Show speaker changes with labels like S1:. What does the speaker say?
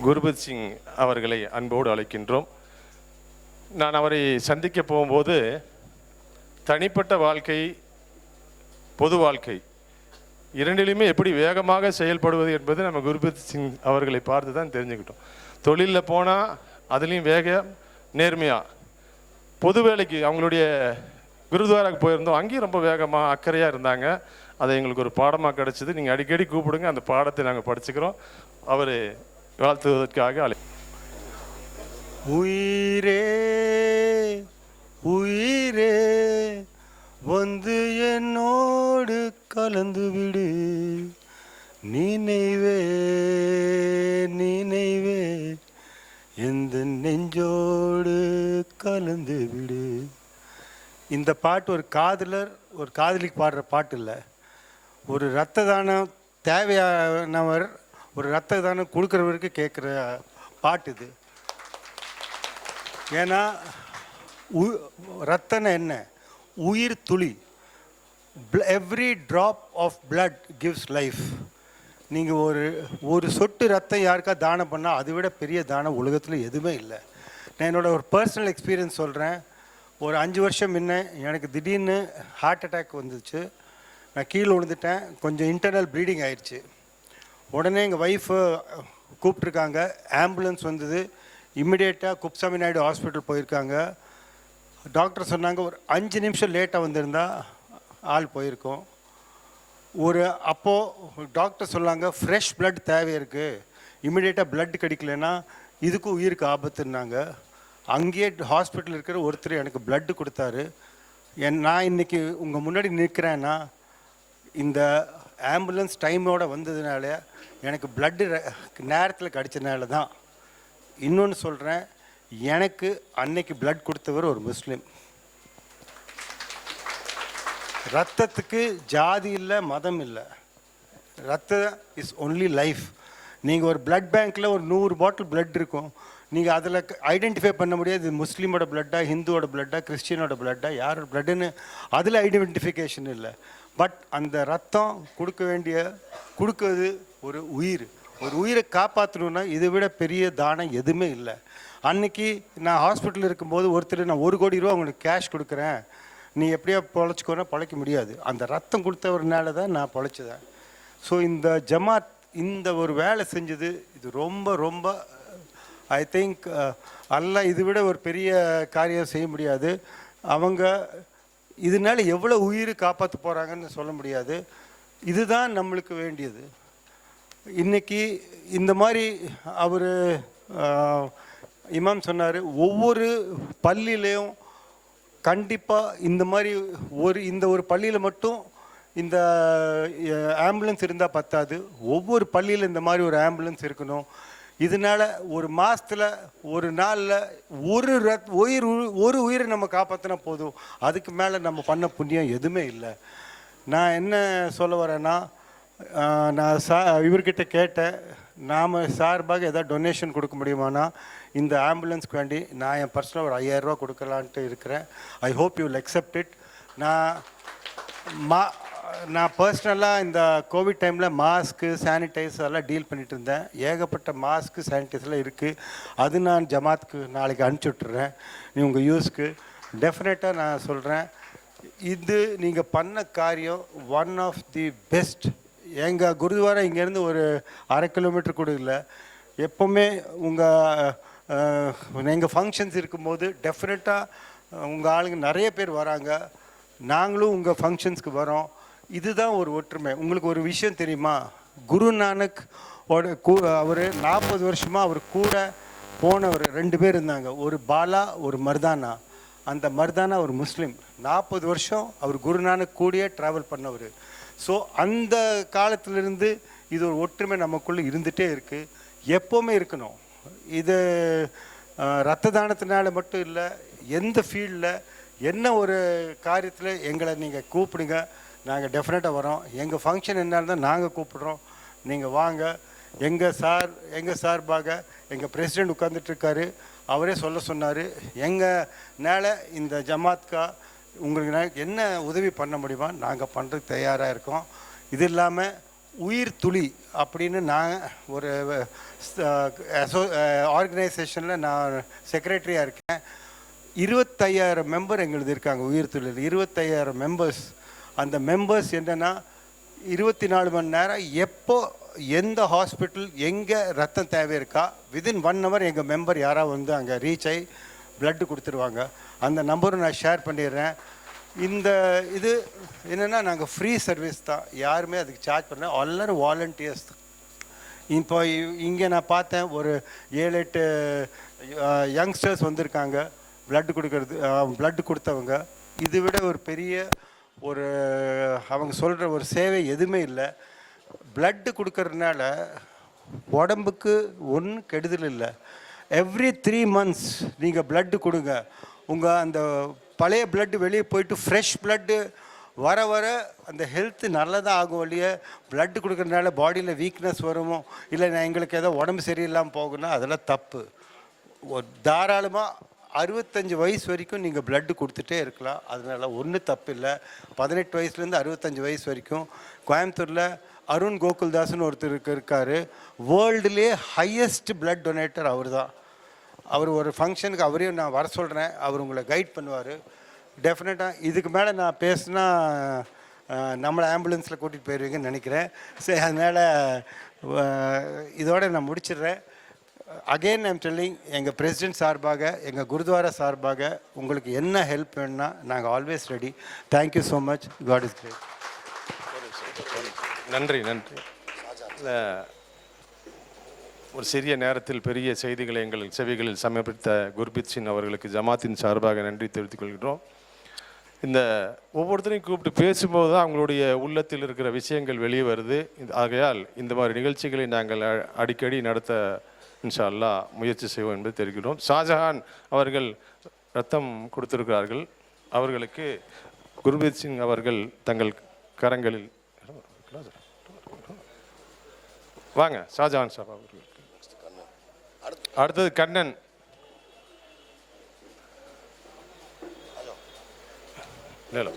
S1: குர்பத் சிங் அவர்களை அன்போடு அழைக்கின்றோம். நான் அவரை சந்திக்க போகும்போது தனிப்பட்ட வாழ்க்கை, பொது வாழ்க்கை இரண்டிலுமே எப்படி வேகமாக செயல்படுவது என்பது நம்ம குர்பத் சிங் அவர்களை பார்த்து தான் தெரிஞ்சுக்கிட்டோம். தொழிலில் போனால் அதுலேயும் நேர்மையாக, பொது வேலைக்கு அவங்களுடைய குருத்வாராக்கு போயிருந்தோம், அங்கேயும் ரொம்ப வேகமாக அக்கறையாக இருந்தாங்க. அதை எங்களுக்கு ஒரு பாடமாக கிடச்சிது. நீங்கள் அடிக்கடி கூப்பிடுங்க, அந்த பாடத்தை நாங்கள் படிச்சுக்கிறோம். அவர் வாழ்த்துவதற்காக
S2: உயிரே உயிரே வந்து என்னோடு கலந்து விடு, நினைவே நினைவே எந்த நெஞ்சோடு கலந்து விடு. இந்த பாட்டு ஒரு காதலிக்கு பாடுற பாட்டு இல்லை. ஒரு இரத்த தானம் தேவையானவர், ஒரு இரத்த தானம் கொடுக்குறவருக்கு கேட்குற பாட்டு இது. ஏன்னா ரத்தனை என்ன, உயிர் துளி. Every drop of blood gives life. நீங்கள் ஒரு சொட்டு ரத்தம் யாருக்கா தானம் பண்ணால் அதை விட பெரிய தானம் உலகத்தில் எதுவுமே இல்லை. நான் என்னோடய ஒரு பர்சனல் எக்ஸ்பீரியன்ஸ் சொல்கிறேன். ஒரு 5 வருஷம் முன்ன எனக்கு திடீர்னு ஹார்ட் அட்டாக் வந்துச்சு. நான் கீழே விழுந்துட்டேன். கொஞ்சம் இன்டர்னல் ப்ளீடிங் ஆயிடுச்சு. உடனே எங்கள் ஒய்ஃபு கூப்பிட்ருக்காங்க, ஆம்புலன்ஸ் வந்தது. இம்மிடியேட்டாக குப்சாமி நாயுடு ஹாஸ்பிட்டல் போயிருக்காங்க. டாக்டர் சொன்னாங்க ஒரு 5 நிமிஷம் லேட்டாக வந்திருந்தா ஆள் போயிருக்கோம். அப்போது டாக்டர் சொன்னாங்க ஃப்ரெஷ் பிளட் தேவை இருக்குது, இம்மிடியேட்டாக பிளட் கிடைக்கலன்னா இதுக்கும் உயிருக்கு ஆபத்துன்னாங்க. அங்கேயே ஹாஸ்பிட்டல் இருக்கிற ஒருத்தர் எனக்கு பிளட்டு கொடுத்தாரு. நான் இன்றைக்கி உங்கள் முன்னாடி நிற்கிறேன்னா இந்த ஆம்புலன்ஸ் டைமோடு வந்ததுனால, எனக்கு பிளட்டு நேரத்தில் கிடச்சதுனால தான். இன்னொன்று சொல்கிறேன், எனக்கு அன்னைக்கு பிளட் கொடுத்தவர் ஒரு முஸ்லீம். ரத்தத்துக்கு ஜாதி இல்லை, மதம் இல்லை. ரத்தம் இஸ் ஒன்லி லைஃப். நீங்கள் ஒரு பிளட் பேங்க்கில் ஒரு 100 பாட்டில் பிளட் இருக்கும். நீங்கள் அதில் ஐடென்டிஃபை பண்ண முடியாது முஸ்லீமோட பிளட்டா, ஹிந்துவோட பிளட்டா, கிறிஸ்டியனோட பிளட்டா, யாரோட பிளட்டுன்னு அதில் ஐடென்டிஃபிகேஷன் இல்லை. பட் அந்த ரத்தம் கொடுக்குறது ஒரு உயிர். ஒரு உயிரை காப்பாற்றணுன்னா இதை விட பெரிய தானம் எதுவுமே இல்லை. அன்றைக்கி நான் ஹாஸ்பிட்டலில் இருக்கும்போது ஒருத்தர் நான் 1 கோடி ரூபா உங்களுக்கு கேஷ் கொடுக்குறேன், நீ எப்படியா பொழைச்சிக்கோன்னா பொழைக்க முடியாது. அந்த ரத்தம் கொடுத்தவர்னால தான் நான் பொழைச்சதேன். ஸோ இந்த ஜமாத் இந்த ஒரு வேலை செஞ்சது இது ரொம்ப ரொம்ப ஐ திங்க் அல்லாஹ் இது விட ஒரு பெரிய காரியம் செய்ய முடியாது. அவங்க இதனால எவ்வளோ உயிர் காப்பாற்ற போகிறாங்கன்னு சொல்ல முடியாது. இதுதான் நம்மளுக்கு வேண்டியது. இன்றைக்கி இந்த மாதிரி அவர் இமாம் சொன்னார், ஒவ்வொரு பள்ளியிலையும் கண்டிப்பாக இந்த மாதிரி இந்த ஒரு பள்ளியில் மட்டும் இந்த ஆம்புலன்ஸ் இருந்தால் பத்தாது. ஒவ்வொரு பள்ளியில் இந்த மாதிரி ஒரு ஆம்புலன்ஸ் இருக்கணும். இதனால் ஒரு மாதத்தில் ஒரு நாளில் ஒரு உயிரை நம்ம காப்பாற்றினா போதும். அதுக்கு மேலே நம்ம பண்ண புண்ணியம் எதுவுமே இல்லை. நான் என்ன சொல்ல வரேன்னா, நான் இவர்கிட்ட கேட்டேன், நாம் சார்பாக எதாவது டொனேஷன் கொடுக்க முடியுமானா இந்த ஆம்புலன்ஸ்க்கு வேண்டி நான் என் பர்சனலாக ஒரு 5000 ரூபா கொடுக்கலான்ட்டு இருக்கிறேன். I hope you will accept it. நான் பர்சனலாக இந்த கோவிட் டைமில் மாஸ்க்கு, சானிடைசர் எல்லாம் டீல் பண்ணிகிட்டு இருந்தேன். ஏகப்பட்ட மாஸ்க்கு, சானிடைசர்லாம் இருக்குது. அது நான் ஜமாத்துக்கு நாளைக்கு அனுப்பிச்சி விட்டுறேன், நீ உங்கள் யூஸ்க்கு. டெஃபினட்டாக நான் சொல்கிறேன், இது நீங்கள் பண்ண காரியம் ஒன் ஆஃப் தி பெஸ்ட். எங்கள் குருத்வாரா இங்கேருந்து ஒரு 1/2 கிலோமீட்டர் கூட இல்லை. எப்போவுமே எங்கள் ஃபங்க்ஷன்ஸ் இருக்கும்போது டெஃபினட்டாக உங்கள் ஆளுங்க நிறைய பேர் வராங்க. நாங்களும் உங்கள் ஃபங்க்ஷன்ஸ்க்கு வரோம். இதுதான் ஒரு ஒற்றுமை. உங்களுக்கு ஒரு விஷயம் தெரியுமா, குரு நானக் அவர் 40 வருஷமாக அவர் கூட போனவர் 2 பேர் இருந்தாங்க. ஒரு பாலா, ஒரு மர்தானா. அந்த மர்தானா ஒரு முஸ்லீம். 40 வருஷம் அவர் குருநானக் கூடயே ட்ராவல் பண்ணவர். ஸோ அந்த காலத்திலிருந்து இது ஒரு ஒற்றுமை நமக்குள்ளே இருந்துகிட்டே இருக்குது, எப்போவுமே இருக்கணும். இது இரத்த தானத்தினால மட்டும் இல்லை, எந்த ஃபீல்டில் என்ன ஒரு காரியத்தில் எங்களை நீங்கள் கூப்பிடுங்க, நாங்கள் டெஃபினட்டாக வரோம். எங்கள் ஃபங்க்ஷன் என்ன இருந்தால் நாங்கள் கூப்பிடுறோம், நீங்கள் வாங்க. எங்கள் சார்பாக எங்கள் பிரசிடெண்ட் உட்காந்துட்ருக்காரு, அவரே சொன்னார், எங்களால் இந்த ஜமாத்கா உங்களுக்கு என்ன உதவி பண்ண முடியுமா நாங்கள் பண்ணுறதுக்கு தயாராக இருக்கோம். இது இல்லாமல் உயிர் துளி அப்படின்னு நான் ஒரு ஆர்கனைசேஷனில் நான் செக்ரட்டரியாக இருக்கேன். 25,000 மெம்பர் எங்களுது இருக்காங்க உயிர் துளியில். 25,000 மெம்பர்ஸ். அந்த மெம்பர்ஸ் என்னென்னா 24 மணி நேரம் எப்போ எந்த ஹாஸ்பிட்டல் எங்கே ரத்தம் தேவை இருக்கா வித்தின் 1 hour எங்கள் மெம்பர் யாராவது வந்து அங்கே ரீச் ஆகி பிளட்டு கொடுத்துருவாங்க. அந்த நம்பரும் நான் ஷேர் பண்ணிடுறேன். இந்த இது என்னென்னா நாங்கள் ஃப்ரீ சர்வீஸ் தான், யாருமே அதுக்கு சார்ஜ் பண்ண, எல்லாரும் வாலண்டியர்ஸ் தான். இப்போ இங்கே நான் பார்த்தேன் ஒரு 7-8 யங்ஸ்டர்ஸ் வந்திருக்காங்க பிளட்டு கொடுக்கறது, பிளட்டு கொடுத்தவங்க. இது விட ஒரு பெரிய ஒரு அவங்க சொல்கிற ஒரு சேவை எதுவுமே இல்லை. பிளட்டு கொடுக்கறதுனால உடம்புக்கு ஒன்றும் கெடுதல் இல்லை. எவ்ரி 3 months நீங்கள் பிளட்டு கொடுங்க. உங்கள் அந்த பழைய பிளட்டு வெளியே போயிட்டு ஃப்ரெஷ் பிளட்டு வர வர அந்த ஹெல்த்து நல்லதாக ஆகும். இல்லையே பிளட்டு கொடுக்கறதுனால பாடியில் வீக்னஸ் வருமோ இல்லை நான் எங்களுக்கு ஏதோ உடம்பு சரியில்லாமல் போகுன்னா அதெல்லாம் தப்பு. தாராளமாக 65 வயசு வரைக்கும் நீங்கள் பிளட்டு கொடுத்துட்டே இருக்கலாம். அதனால் ஒன்றும் தப்பு இல்லை. 18 வயசுலேருந்து 65 வயசு வரைக்கும். கோயம்புத்தூரில் அருண் கோகுல்தாஸ்னு ஒருத்தர் இருக்கார். வேர்ல்டுலேயே ஹையஸ்ட் பிளட் டொனேட்டர் அவர் தான். அவர் ஒரு ஃபங்க்ஷனுக்கு அவரையும் நான் வர சொல்கிறேன், அவர் உங்களை கைட் பண்ணுவார் டெஃபினட்டாக. இதுக்கு மேலே நான் பேசுனா நம்மளை ஆம்புலன்ஸில் கூட்டிகிட்டு போயிடுவீங்கன்னு நினைக்கிறேன். சரி, அதனால் இதோடு நான் முடிச்சிடுறேன். அகெயின் ஐம் டெல்லிங், எங்கள் பிரசிடென்ட் சார்பாக எங்கள் குருத்வாரா சார்பாக உங்களுக்கு என்ன ஹெல்ப் வேணும்னா நாங்கள் always ready. Thank you so much. God is great.
S1: நன்றி நன்றி. ஒரு சிறிய நேரத்தில் பெரிய செய்திகளை எங்கள் செவிகளில் சமர்ப்பித்த குர்பீத் சிங் அவர்களுக்கு ஜமாத்தின் சார்பாக நன்றி தெரிவித்துக் கொள்கிறோம். இந்த ஒவ்வொருத்தரையும் கூப்பிட்டு பேசும்போது தான் அவங்களுடைய உள்ளத்தில் இருக்கிற விஷயங்கள் வெளியே வருது. ஆகையால் இந்த மாதிரி நிகழ்ச்சிகளை நாங்கள் அடிக்கடி நடத்த இன்ஷா அல்லாஹ் முயற்சி செய்வோம் என்பது தெரிவிக்கிறோம். ஷாஜஹான் அவர்கள் ரத்தம் கொடுத்திருக்கிறார்கள். அவர்களுக்கு குர்பீத் சிங் அவர்கள் தங்கள் கரங்களில் வாங்க. ஷாஜஹான் சார் அவர்கள். அடுத்தது கண்ணன். இல்லை